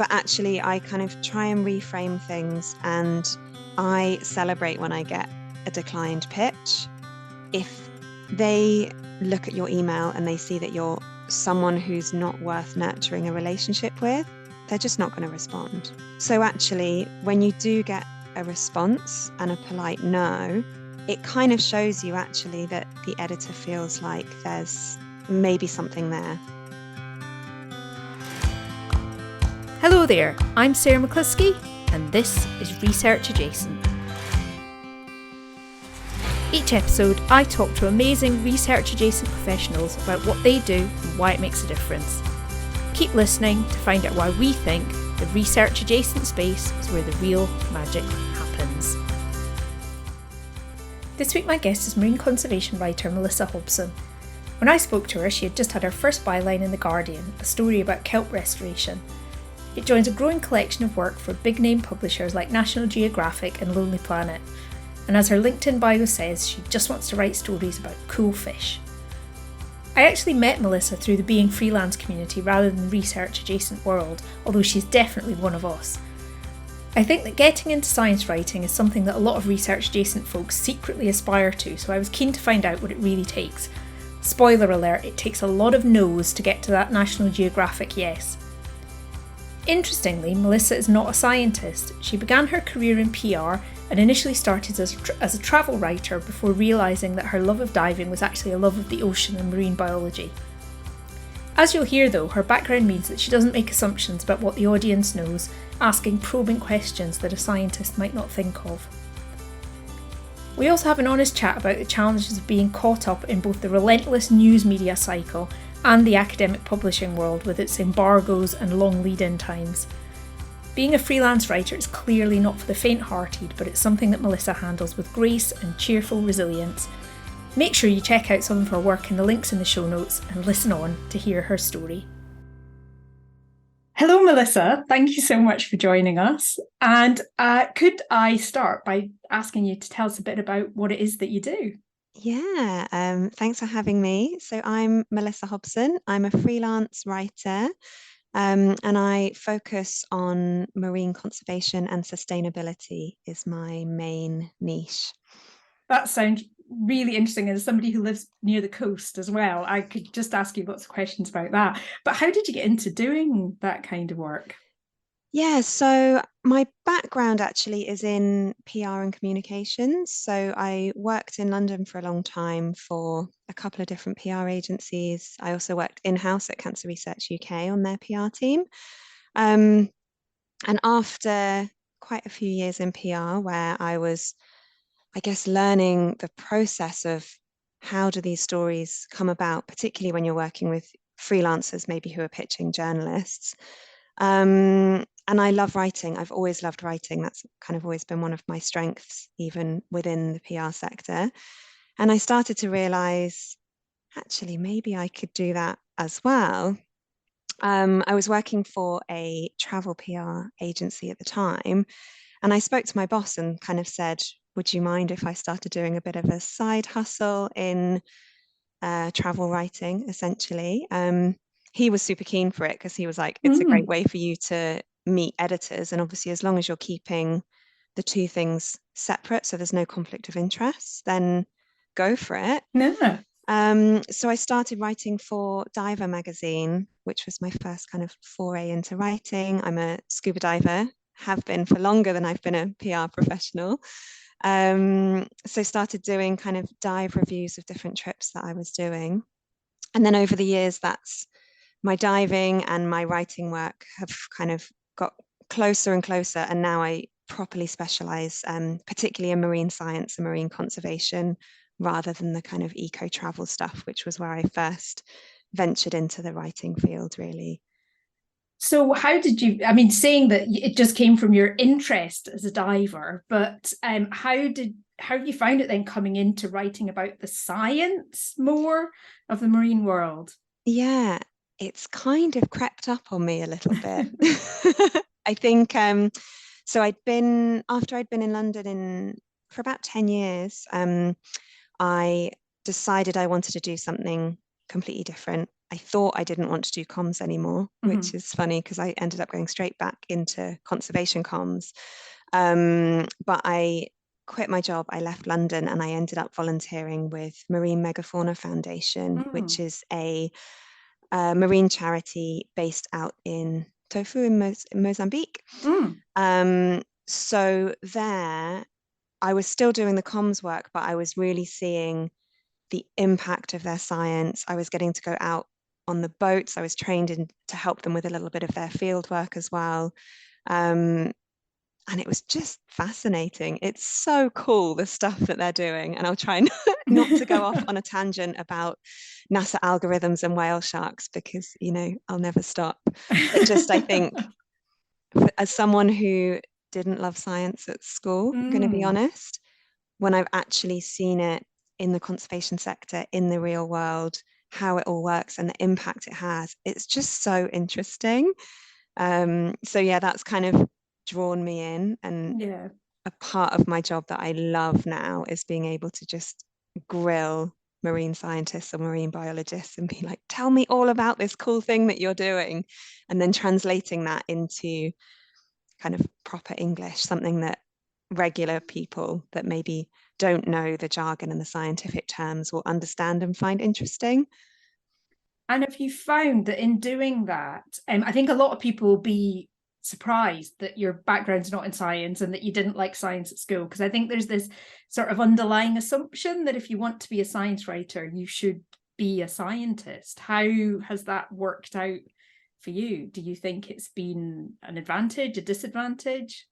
but actually I kind of try and reframe things, and I celebrate when I get a declined pitch. If they look at your email and they see that you're someone who's not worth nurturing a relationship with, they're just not going to respond. So actually, when you do get a response and a polite no, it kind of shows you actually that the editor feels like there's maybe something there. Hello there, I'm Sarah McCluskey, and this is Research Adjacent. Each episode, I talk to amazing research adjacent professionals about what they do and why it makes a difference. Keep listening to find out why we think the research adjacent space is where the real magic happens. This week my guest is marine conservation writer Melissa Hobson. When I spoke to her, she had just had her first byline in The Guardian, a story about kelp restoration. It joins a growing collection of work for big name publishers like National Geographic and Lonely Planet. And as her LinkedIn bio says, she just wants to write stories about cool fish. I actually met Melissa through the Being Freelance community rather than the research adjacent world, although she's definitely one of us. I think that getting into science writing is something that a lot of research adjacent folks secretly aspire to, so I was keen to find out what it really takes. Spoiler alert, it takes a lot of no's to get to that National Geographic yes. Interestingly, Melissa is not a scientist. She began her career in PR and initially started as a travel writer before realising that her love of diving was actually a love of the ocean and marine biology. As you'll hear though, her background means that she doesn't make assumptions about what the audience knows, asking probing questions that a scientist might not think of. We also have an honest chat about the challenges of being caught up in both the relentless news media cycle and the academic publishing world with its embargoes and long lead-in times. Being a freelance writer is clearly not for the faint-hearted, but it's something that Melissa handles with grace and cheerful resilience. Make sure you check out some of her work in the links in the show notes and listen on to hear her story. Hello Melissa, thank you so much for joining us. And could I start by asking you to tell us a bit about what it is that you do? Yeah, thanks for having me. So I'm Melissa Hobson. I'm a freelance writer, and I focus on marine conservation and sustainability is my main niche. That sounds really interesting. As somebody who lives near the coast as well, I could just ask you lots of questions about that. But how did you get into doing that kind of work? Yeah, so my background actually is in PR and communications. So I worked in London for a long time for a couple of different PR agencies. I also worked in-house at Cancer Research UK on their PR team. Um, and after quite a few years in PR, where I was, I guess, learning the process of how do these stories come about, particularly when you're working with freelancers, maybe who are pitching journalists. And I love writing. I've always loved writing. That's kind of always been one of my strengths, even within the PR sector. And I started to realize, actually, maybe I could do that as well. I was working for a travel PR agency at the time, and I spoke to my boss and kind of said, would you mind if I started doing a bit of a side hustle in travel writing, essentially? He was super keen for it because he was like, it's a great way for you to meet editors. And obviously, as long as you're keeping the two things separate, so there's no conflict of interest, then go for it. No. So I started writing for Diver magazine, which was my first kind of foray into writing. I'm a scuba diver, have been for longer than I've been a PR professional. So started doing kind of dive reviews of different trips that I was doing. And then over the years, that's my diving and my writing work have kind of got closer and closer. And now I properly specialise, particularly in marine science and marine conservation, rather than the kind of eco travel stuff, which was where I first ventured into the writing field, really. So how did you, I mean, saying that it just came from your interest as a diver, but how you found it then coming into writing about the science more of the marine world? Yeah, it's kind of crept up on me a little bit. I think so after I'd been in London for about 10 years, I decided I wanted to do something completely different. I thought I didn't want to do comms anymore, which Mhm. is funny because I ended up going straight back into conservation comms. But I quit my job, I left London, and I ended up volunteering with Marine Megafauna Foundation, which Mm. is a marine charity based out in Tofu in Mozambique. Mm. So there, I was still doing the comms work, but I was really seeing the impact of their science. I was getting to go out on the boats. I was trained to help them with a little bit of their field work as well. Um, and it was just fascinating. It's so cool, the stuff that they're doing. And I'll try not to go off on a tangent about NASA algorithms and whale sharks because, I'll never stop. But just, I think, as someone who didn't love science at school, I'm going to be Mm. honest, when I've actually seen it in the conservation sector, in the real world, how it all works and the impact it has, it's just so interesting. So yeah, that's kind of drawn me in. And Yeah. a part of my job that I love now is being able to just grill marine scientists or marine biologists and be like, tell me all about this cool thing that you're doing. And then translating that into kind of proper English, something that regular people that maybe don't know the jargon and the scientific terms will understand and find interesting. And have you found that in doing that, I think a lot of people will be surprised that your background's not in science and that you didn't like science at school? Because I think there's this sort of underlying assumption that if you want to be a science writer, you should be a scientist. How has that worked out for you? Do you think it's been an advantage, a disadvantage?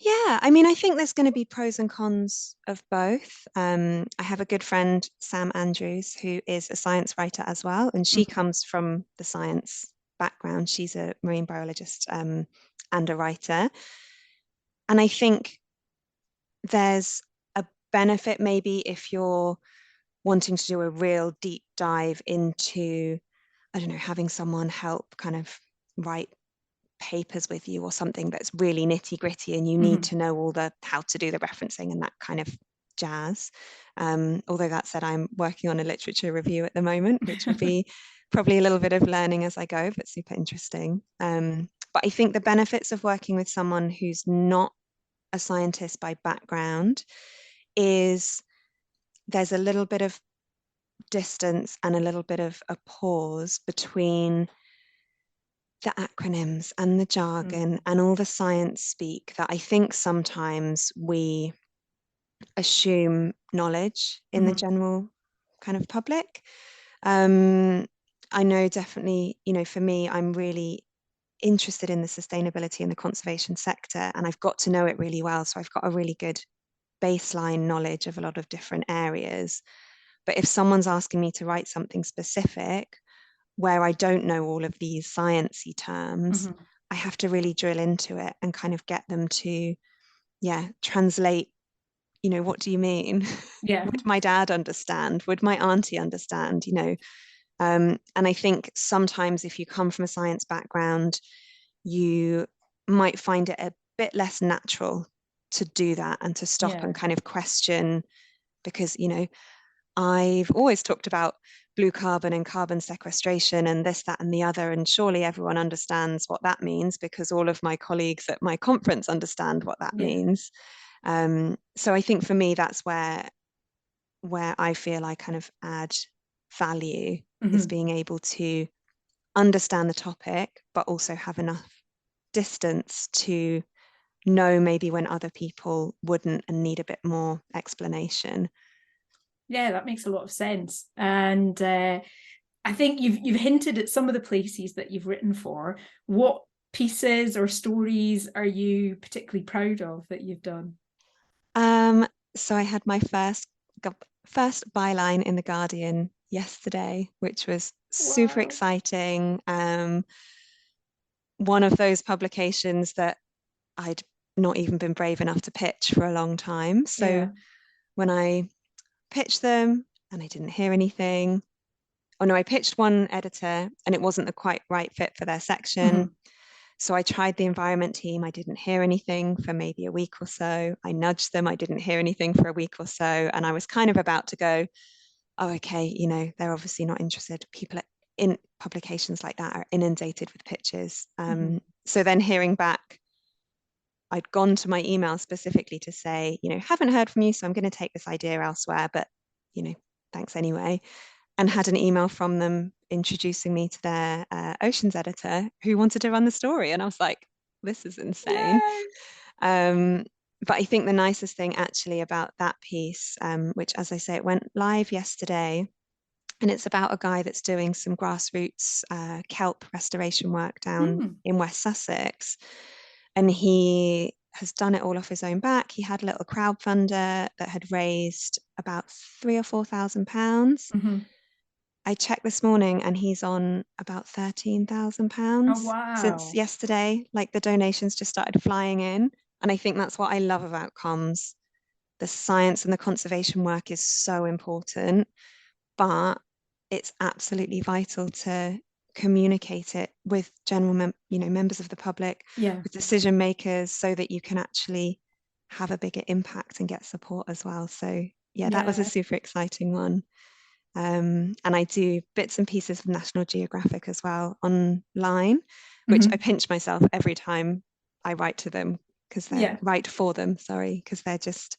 Yeah, I mean, I think there's going to be pros and cons of both. I have a good friend, Sam Andrews, who is a science writer as well, and she Mhm. comes from the science background. She's a marine biologist and a writer. And I think there's a benefit maybe if you're wanting to do a real deep dive into, I don't know, having someone help kind of write papers with you or something that's really nitty gritty and you need Mhm. to know all the how to do the referencing and that kind of jazz. Although that said, I'm working on a literature review at the moment, which will be probably a little bit of learning as I go, but super interesting. But I think the benefits of working with someone who's not a scientist by background is there's a little bit of distance and a little bit of a pause between the acronyms and the jargon Mm. and all the science speak that I think sometimes we assume knowledge in the Mhm. general kind of public. Um, I know definitely, for me, I'm really interested in the sustainability and the conservation sector, and I've got to know it really well. So I've got a really good baseline knowledge of a lot of different areas. But if someone's asking me to write something specific, where I don't know all of these sciencey terms, Mhm. I have to really drill into it and kind of get them to, yeah, translate, what do you mean? Yeah. Would my dad understand? Would my auntie understand? And I think sometimes if you come from a science background, you might find it a bit less natural to do that and to stop and Yeah. kind of question because, I've always talked about blue carbon and carbon sequestration and this, that, and the other. And surely everyone understands what that means because all of my colleagues at my conference understand what that Yeah. means. So I think for me, that's where I feel I kind of add value is Mhm. being able to understand the topic, but also have enough distance to know maybe when other people wouldn't and need a bit more explanation. Yeah, that makes a lot of sense. And I think you've hinted at some of the places that you've written for. What pieces or stories are you particularly proud of that you've done? Um, so I had my first byline in the Guardian yesterday, which was super Wow. exciting. One of those publications that I'd not even been brave enough to pitch for a long time. So Yeah. when I pitched them and I didn't hear anything, oh no, I pitched one editor and it wasn't the quite right fit for their section. Mhm. So I tried the environment team. I didn't hear anything for maybe a week or so. I nudged them. I didn't hear anything for a week or so. And I was kind of about to go, oh, okay, they're obviously not interested. People in publications like that are inundated with pictures. Mm-hmm. So then hearing back, I'd gone to my email specifically to say, haven't heard from you, so I'm going to take this idea elsewhere, but, thanks anyway. And had an email from them introducing me to their oceans editor who wanted to run the story. And I was like, this is insane. Yay. But I think the nicest thing actually about that piece, which, as I say, it went live yesterday, and it's about a guy that's doing some grassroots kelp restoration work down Mm. in West Sussex. And he has done it all off his own back. He had a little crowdfunder that had raised about £3,000 or £4,000. Mm-hmm. I checked this morning and he's on about Oh, £13,000 since wow. yesterday. Like the donations just started flying in. And I think that's what I love about comms. The science and the conservation work is so important, but it's absolutely vital to communicate it with members of the public, Yeah. with decision makers, so that you can actually have a bigger impact and get support as well. So yeah, that was a Yeah. super exciting one. And I do bits and pieces of National Geographic as well online, which I Mm-hmm. pinch myself every time I write to them because they're Yeah. write for them, sorry, because they're just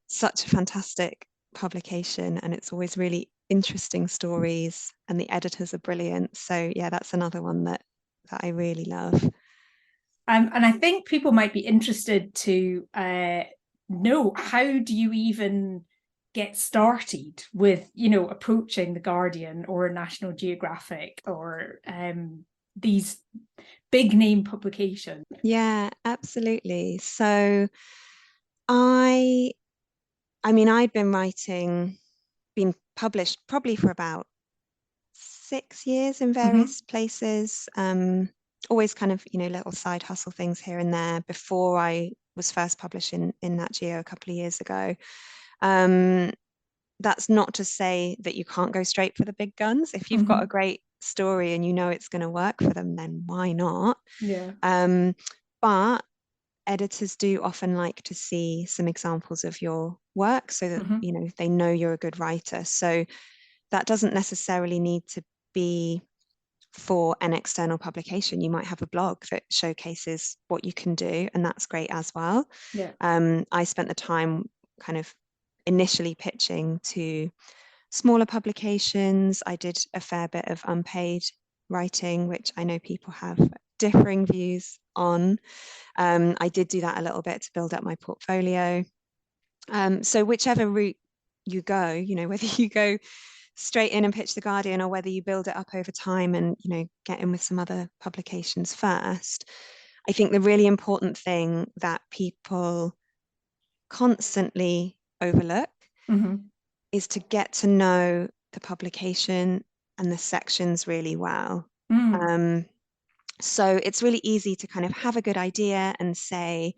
such a fantastic publication and it's always really interesting stories and the editors are brilliant. So yeah, that's another one that I really love. And I think people might be interested to know, how do you even get started with, approaching the Guardian or National Geographic or these big name publications? Yeah, absolutely. So I I mean I'd been published probably for about 6 years in Mm-hmm. various places. Always kind of, little side hustle things here and there before I was first published in Nat Geo a couple of years ago. Um, that's not to say that you can't go straight for the big guns. If you've got a Mm-hmm. great story and you know it's going to work for them, then why not? Yeah. Um, but editors do often like to see some examples of your work so that, Mm-hmm. they know you're a good writer. So that doesn't necessarily need to be for an external publication. You might have a blog that showcases what you can do, and that's great as well. Yeah. I spent the time kind of initially pitching to smaller publications. I did a fair bit of unpaid writing, which I know people have differing views on. I did do that a little bit to build up my portfolio. So whichever route you go, whether you go straight in and pitch the Guardian or whether you build it up over time and, get in with some other publications first, I think the really important thing that people constantly overlook Mm-hmm. is to get to know the publication and the sections really well. Mm. Um, so it's really easy to kind of have a good idea and say,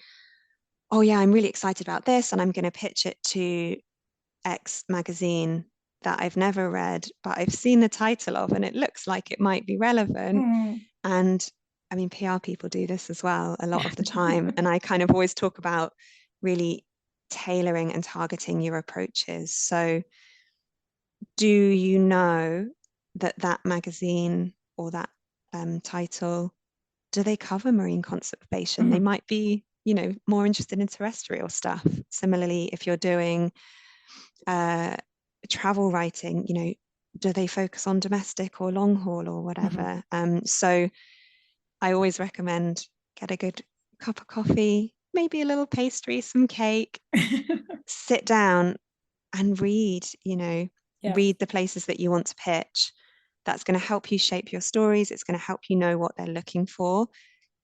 oh yeah, I'm really excited about this and I'm going to pitch it to X magazine that I've never read, but I've seen the title of and it looks like it might be relevant. Mm. And I mean, PR people do this as well a lot of the time. And I kind of always talk about really tailoring and targeting your approaches. So, do you know that that magazine or that title, do they cover marine conservation? They Mm-hmm. might be, more interested in terrestrial stuff. Similarly, if you're doing uh, travel writing, do they focus on domestic or long haul or Mm-hmm. whatever? So I always recommend get a good cup of coffee, maybe a little pastry, some cake, sit down and Yeah. read the places that you want to pitch. That's going to help you shape your stories. It's going to help you know what they're looking for.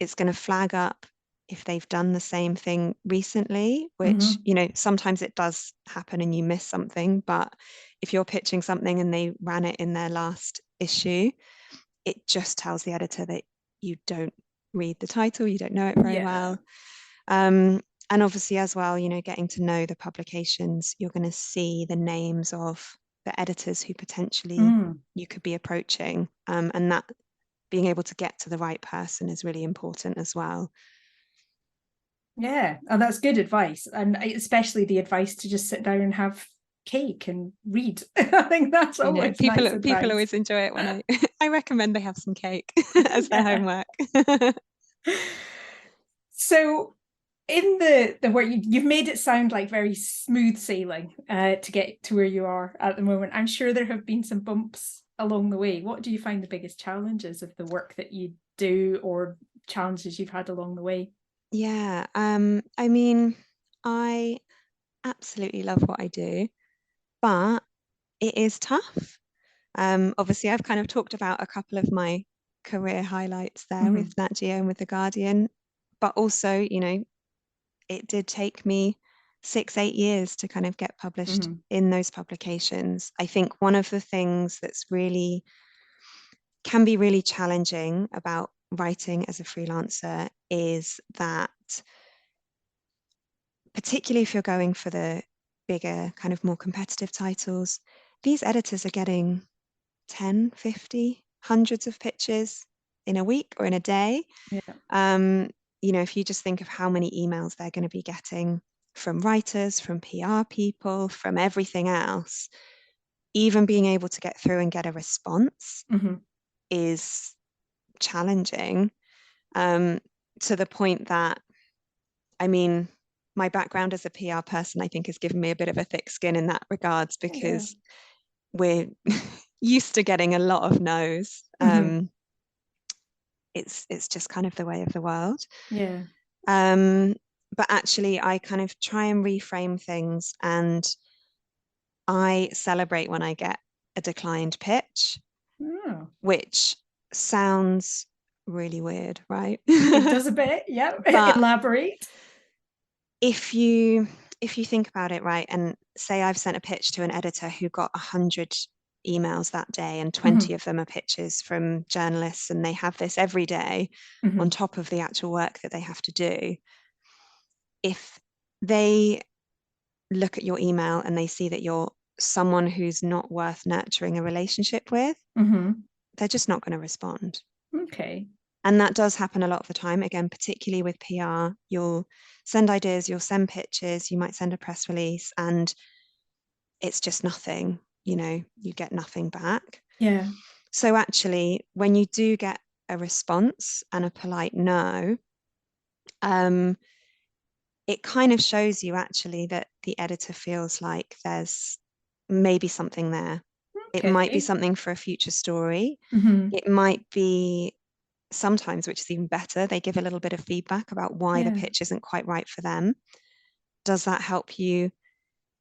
It's going to flag up if they've done the same thing recently, which, Mm-hmm. sometimes it does happen and you miss something. But if you're pitching something and they ran it in their last issue, it just tells the editor that you don't read the title, you don't know it very Yeah. well. And obviously, as well, getting to know the publications, you're going to see the names of the editors who potentially Mm. you could be approaching. And that being able to get to the right person is really important as well. Yeah, and that's good advice, and especially the advice to just sit down and have cake and read. I think that's You know, always nice people advice. always enjoy it when I recommend they have some cake as their Yeah. homework. So in the work, you've made it sound like very smooth sailing to get to where you are at the moment. I'm sure there have been some bumps along the way. What do you find the biggest challenges of the work that you do, or challenges you've had along the way? Yeah, I mean, I absolutely love what I do, but it is tough. Obviously, I've kind of talked about a couple of my career highlights there Mm-hmm. with Nat Geo and with The Guardian, but also, you know, it did take me 6, 8 years to kind of get published Mm-hmm. in those publications. I think one of the things that's really can be really challenging about writing as a freelancer is that, particularly if you're going for the bigger, kind of more competitive titles, these editors are getting 10, 50, hundreds of pictures in a week or in a day. Yeah. Um, you know, if you just think of how many emails they're going to be getting from writers, from PR people, from everything else, even being able to get through and get a response Mm-hmm. is challenging, um, to the point that, I mean, my background as a PR person, I think, has given me a bit of a thick skin in that regards Yeah. because we're used to getting a lot of no's. Mm-hmm. It's just kind of the way of the world. Yeah. Um, but actually, I kind of try and reframe things, and I celebrate when I get a declined pitch, Oh. which sounds really weird, right? It does a bit, yeah. But Elaborate. if you if you think about it, right, and say I've sent a pitch to an editor who got 100 emails that day, and 20 Mm-hmm. of them are pitches from journalists, and they have this every day Mm-hmm. on top of the actual work that they have to do. If they look at your email and they see that you're someone who's not worth nurturing a relationship with, Mm-hmm. they're just not going to respond. Okay. And that does happen a lot of the time. Again, particularly with PR, you'll send ideas, you'll send pictures, you might send a press release, and it's just nothing. You know, you get nothing back. Yeah. So actually, when you do get a response and a polite no, um, it kind of shows you actually that the editor feels like there's maybe something there. It might be Okay. something for a future story. Mm-hmm. It might be sometimes, which is even better, they give a little bit of feedback about why the Yeah. pitch isn't quite right for them. Does that help you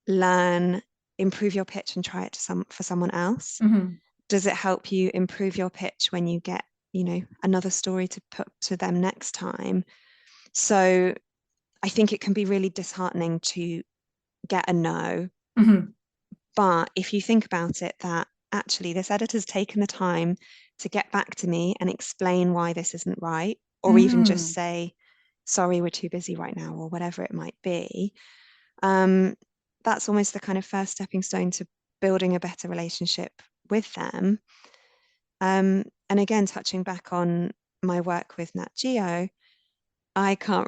learn, improve your pitch and try it for someone else? Mm-hmm. Does it help you improve your pitch when you get, you know, another story to put to them next time? So I think it can be really disheartening to get a no. Mm-hmm. But if you think about it, that actually this editor's taken the time to get back to me and explain why this isn't right, or even just Mm. say, sorry, we're too busy right now, or whatever it might be, um, that's almost the kind of first stepping stone to building a better relationship with them. And again, touching back on my work with Nat Geo, I can't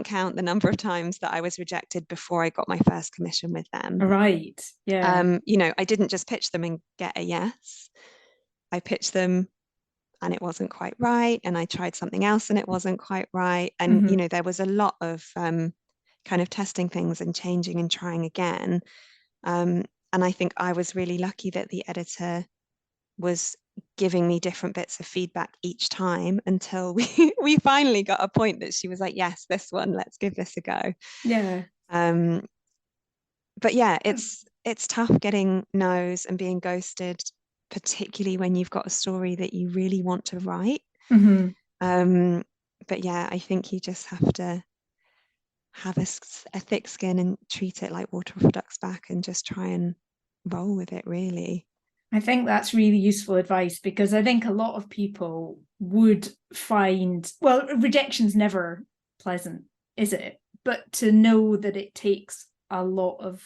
count the number of times that I was rejected before I got my first commission with them. Right. Yeah. You know, I didn't just pitch them and get a yes. I pitched them and it wasn't quite right. And I tried something else and it wasn't quite right. And, you Mm-hmm. know, there was a lot of kind of testing things and changing and trying again. And I think I was really lucky that the editor was giving me different bits of feedback each time until we finally got a point that she was like, yes, this one, let's give this a go. Yeah. Um, but yeah, it's tough getting no's and being ghosted, particularly when you've got a story that you really want to write. Mm-hmm. Um, but yeah, I think you just have to have a thick skin and treat it like water off a duck's back and just try and roll with it, really. I think that's really useful advice, because I think a lot of people would find, well, rejection's never pleasant, is it? But to know that it takes a lot of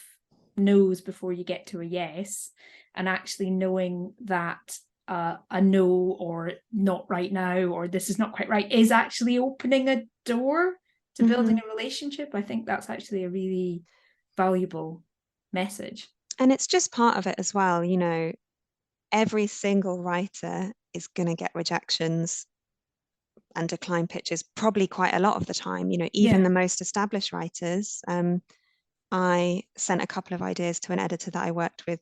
no's before you get to a yes, and actually knowing that a no, or not right now, or this is not quite right, is actually opening a door to building Hmm. a relationship. I think that's actually a really valuable message. And it's just part of it as well. Every single writer is going to get rejections and decline pitches probably quite a lot of the time. Even Yeah. the most established writers. I sent a couple of ideas to an editor that I worked with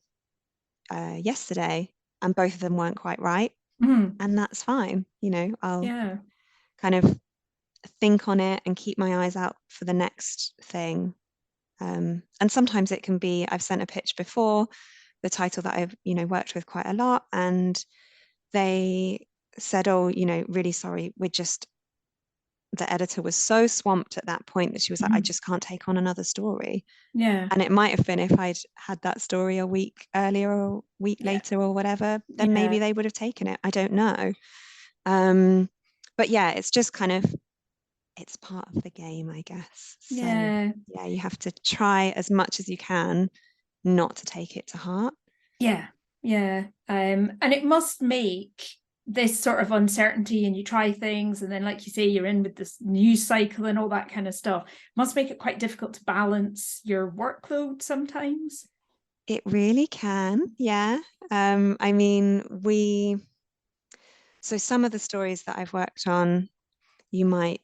yesterday, and both of them weren't quite right. Mm. And that's fine. I'll Yeah. kind of think on it and keep my eyes out for the next thing. And sometimes it can be, I've sent a pitch before, the title that I've, worked with quite a lot, and they said, oh, really sorry, the editor was so swamped at that point that she was like, I Mm. just can't take on another story. Yeah. And it might have been if I'd had that story a week earlier or a week Yeah. later or whatever, then maybe Yeah. they would have taken it. I don't know. Um, but yeah, it's just kind of, it's part of the game, I guess. So Yeah. yeah, you have to try as much as you can not to take it to heart. Yeah. Yeah. And it must make this sort of uncertainty, and you try things, and then, like you say, you're in with this news cycle and all that kind of stuff. Must make it quite difficult to balance your workload sometimes. It really can, yeah. I mean, so some of the stories that I've worked on, you might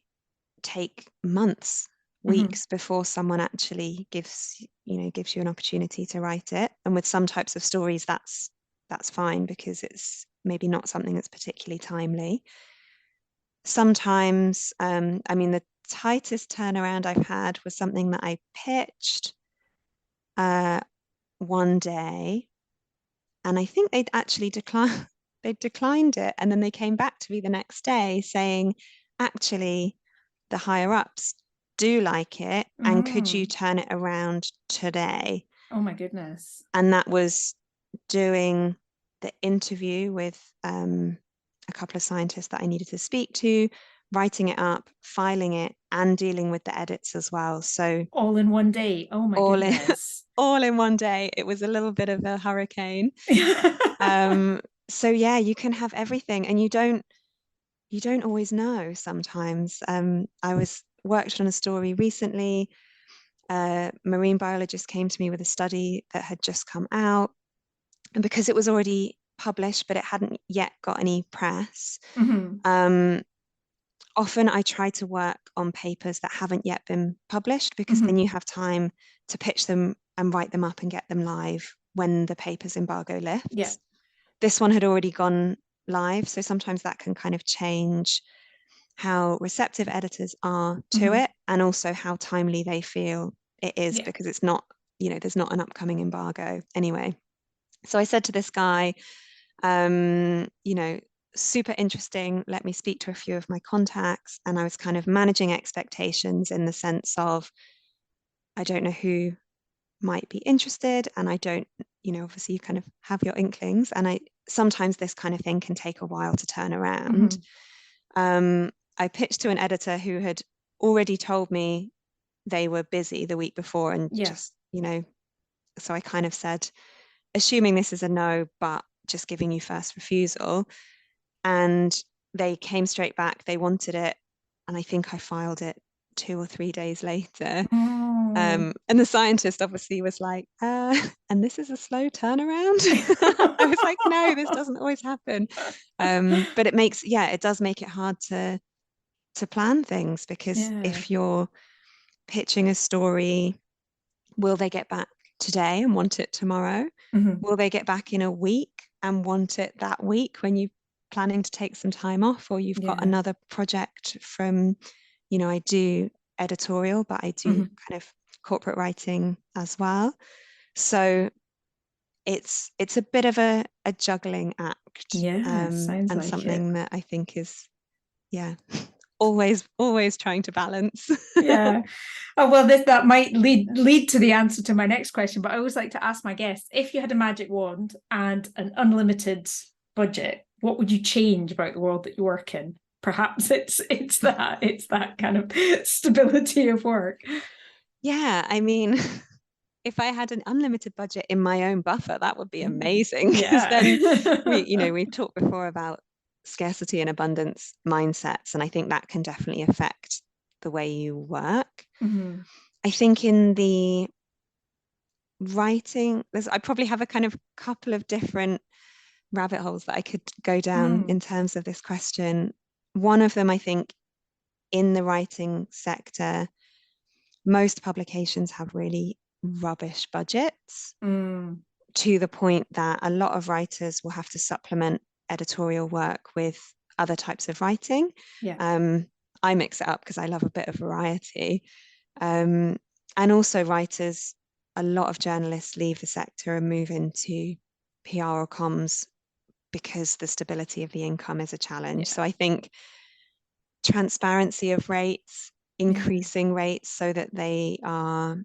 take months, Mm-hmm. weeks before someone actually gives you an opportunity to write it. And with some types of stories, that's fine because it's maybe not something that's particularly timely. Sometimes, I mean, the tightest turnaround I've had was something that I pitched uh, one day, and I think they'd actually declined. They declined it, and then they came back to me the next day saying, actually, the higher ups do like it, and could you Mm. turn it around today? Oh my goodness. And that was doing the interview with a couple of scientists that I needed to speak to, writing it up, filing it, and dealing with the edits as well. So All in one day. Oh my all in goodness. all in one day. It was a little bit of a hurricane. Um, so yeah, you can have everything, and you don't always know sometimes. I was worked on a story recently. A marine biologist came to me with a study that had just come out, and because it was already published, but it hadn't yet got any press, Mm-hmm. um, often I try to work on papers that haven't yet been published because then Mm-hmm. you have time to pitch them and write them up and get them live when the paper's embargo Yeah. lifts. This one had already gone live, so sometimes that can kind of change how receptive editors are to Mm-hmm. it and also how timely they feel it is Yeah. because it's not, there's not an upcoming embargo anyway. So I said to this guy, um, you know, super interesting. Let me speak to a few of my contacts. And I was kind of managing expectations in the sense of, I don't know who might be interested. And I don't, obviously you kind of have your inklings. And sometimes this kind of thing can take a while to turn around. Mm-hmm. I pitched to an editor who had already told me they were busy the week before and Yeah. just, so I kind of said, assuming this is a no, but just giving you first refusal. And they came straight back. They wanted it. And I think I filed it 2 or 3 days later. Oh. And the scientist obviously was like, and this is a slow turnaround. I was like, no, this doesn't always happen. But it does make it hard to plan things because Yeah. if you're pitching a story, will they get back today and want it tomorrow? Mm-hmm. Will they get back in a week and want it that week when you're planning to take some time off or you've got Yeah. another project from, I do editorial, but I do Mm-hmm. kind of corporate writing as well. So it's a bit of a juggling act, Yeah. Sounds and like it. something that I think is, yeah, always trying to balance. Yeah. Oh well, this that might lead to the answer to my next question. But I always like to ask my guests, if you had a magic wand and an unlimited budget, what would you change about the world that you work in? Perhaps it's that kind of stability of work. Yeah, I mean, if I had an unlimited budget in my own buffer, that would be Ooh, amazing because then yeah. we've talked before about scarcity and abundance mindsets, and I think that can definitely affect the way you work. Mhm. I think in the writing, I probably have a kind of couple of different rabbit holes that I could go down Mm, in terms of this question. One of them, I think, in the writing sector, most publications have really rubbish budgets mm, to the point that a lot of writers will have to supplement editorial work with other types of writing. yeah. Um, I mix it up because I love a bit of variety. Um, and also, writers, a lot of journalists leave the sector and move into PR or comms because the stability of the income is a challenge. Yeah. So I think transparency of rates, Yeah. increasing rates so that they are,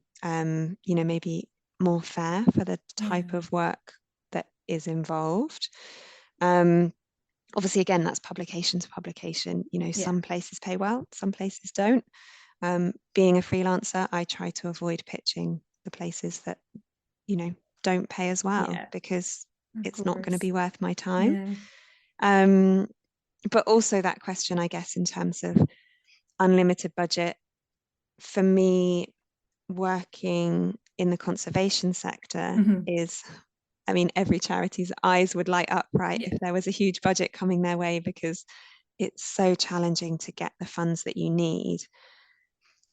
maybe more fair for the type Yeah. of work that is involved. Um, Obviously, again, that's publication to publication. Yeah. Some places pay well, some places don't. Being a freelancer, I try to avoid pitching the places that, you know, don't pay as well Yeah. because Of it's not going to course. be worth my time. Yeah. Um, but also that question, I guess, in terms of unlimited budget, for me, working in the conservation sector Hmm. is, I mean, every charity's eyes would light up, right, Yeah. if there was a huge budget coming their way because it's so challenging to get the funds that you need.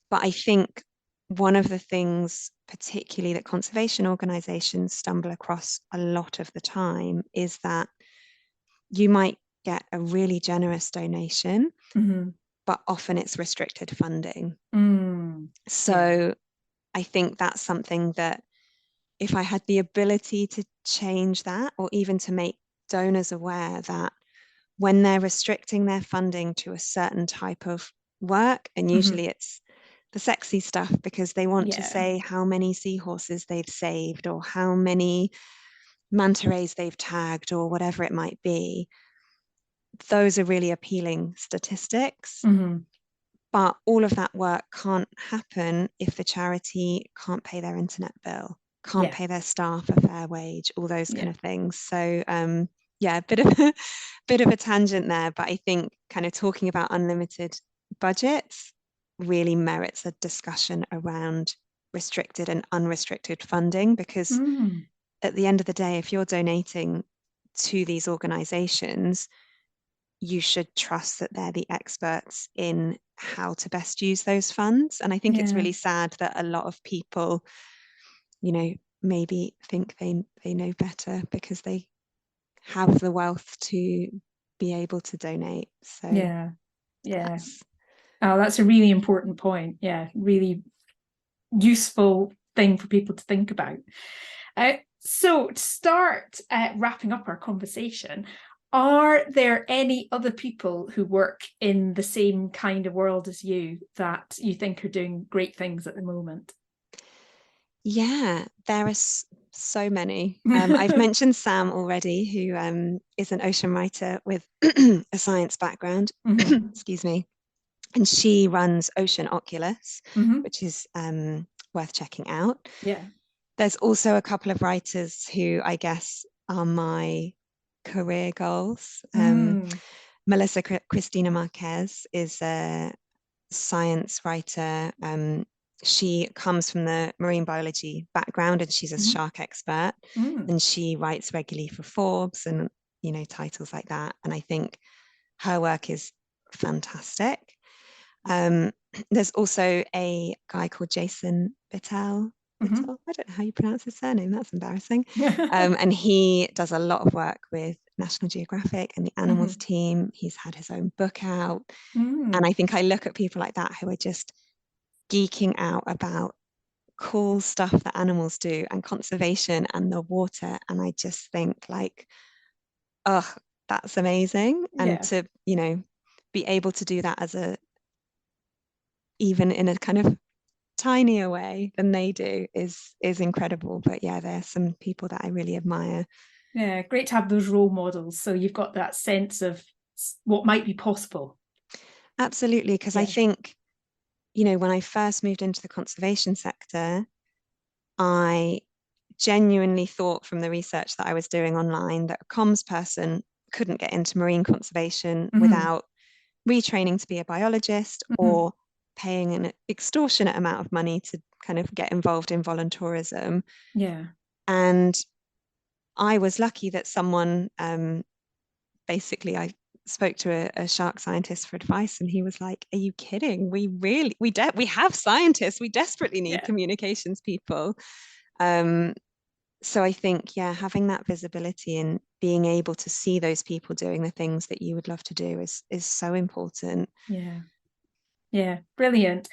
But I think one of the things, particularly that conservation organizations stumble across a lot of the time, is that you might get a really generous donation, Hmm. but often it's restricted funding. Mm. Yeah. So I think that's something that if I had the ability to change that, or even to make donors aware that when they're restricting their funding to a certain type of work, and Hmm. usually it's the sexy stuff because they want to Yeah. say how many seahorses they've saved or how many manta rays they've tagged or whatever it might be, those are really appealing statistics. Hmm. But all of that work can't happen if the charity can't pay their internet bill, can't Yeah. pay their staff a fair wage, all those kind Yeah. of things. So yeah, a bit of a bit of a tangent there, but I think kind of talking about unlimited budgets really merits a discussion around restricted and unrestricted funding because Mm. at the end of the day, if you're donating to these organizations, you should trust that they're the experts in how to best use those funds. And I think it's Yeah. really sad that a lot of people, you know, maybe think they know better because they have the wealth to be able to donate. So Yeah. Yeah. that's Oh, that's a really important point. Yeah. Really useful thing for people to think about. So, to start wrapping up our conversation, are there any other people who work in the same kind of world as you that you think are doing great things at the moment? yeah, there are so many. I've mentioned Sam already, who is an ocean writer with a science background. Hmm. Excuse me. And she runs Ocean Oculus, Hmm. which is worth checking out. Yeah. There's also a couple of writers who I guess are my career goals. Mm. Melissa Christina Marquez is a science writer. She comes from the marine biology background and she's a Hmm. shark expert. Mm. And she writes regularly for Forbes and, titles like that. And I think her work is fantastic. Um, there's also a guy called Jason Bittel. Hmm. Bittel? I don't know how you pronounce his surname. That's embarrassing. And he does a lot of work with National Geographic and the animals Hmm. team. He's had his own book out. And Mm. I think I look at people like that who are just geeking out about cool stuff that animals do and conservation and the water. And I just think like, oh, that's amazing. And Yeah. to, be able to do that as a even in a kind of tinier way than they do is incredible. But yeah, there's some people that I really admire. Yeah. Great to have those role models. So you've got that sense of what might be possible. Absolutely, because I Yeah. think, when I first moved into the conservation sector, I genuinely thought from the research that I was doing online that a comms person couldn't get into marine conservation Hmm. without retraining to be a biologist Hmm. or paying an extortionate amount of money to kind of get involved in volunteerism. Yeah. And I was lucky that someone, basically, I spoke to a shark scientist for advice, and he was like, "Are you kidding? We have scientists. We desperately need Yeah. communications people." So I think, yeah, having that visibility and being able to see those people doing the things that you would love to do is so important. Yeah. Yeah. Brilliant.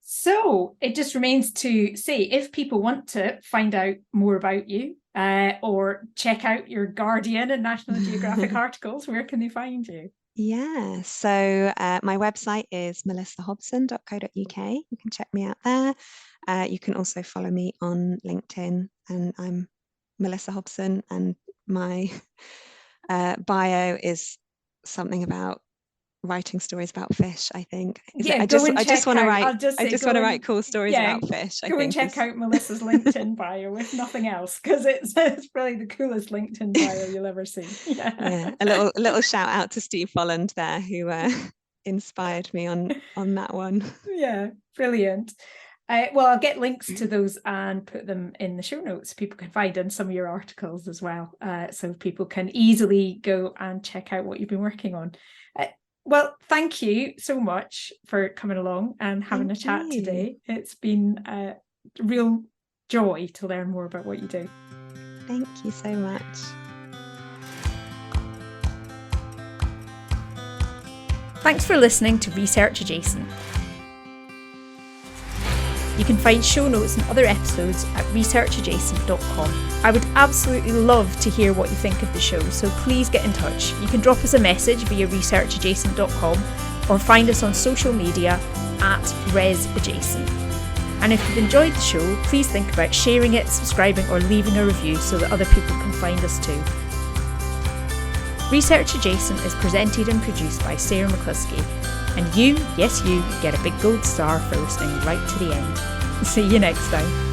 So it just remains to say, if people want to find out more about you or check out your Guardian and National Geographic articles, where can they find you? Yeah, so my website is melissahobson.co.uk. You can check me out there. You can also follow me on LinkedIn, and I'm Melissa Hobson, and my bio is something about writing stories about fish, I think. Yeah, I go just and I just check want to out. write I'll just I say, just want go to and write cool stories yeah, about fish, I go and think check is out Melissa's LinkedIn bio, if nothing else, because it's probably the coolest LinkedIn bio you'll ever see. Yeah. Yeah, a little shout out to Steve Folland there, who inspired me on that one. Yeah, brilliant. Well, I'll get links to those and put them in the show notes. People can find in some of your articles as well, so people can easily go and check out what you've been working on. Well, thank you so much for coming along and having Thank a chat you. today. It's been a real joy to learn more about what you do. Thank you so much. Thanks for listening to Research Adjacent. You can find show notes and other episodes at researchadjacent.com. I would absolutely love to hear what you think of the show, so please get in touch. You can drop us a message via researchadjacent.com or find us on social media at resadjacent. And if you've enjoyed the show, please think about sharing it, subscribing or leaving a review so that other people can find us too. Research Adjacent is presented and produced by Sarah McCluskey, and you, yes you, get a big gold star for listening right to the end. See you next time.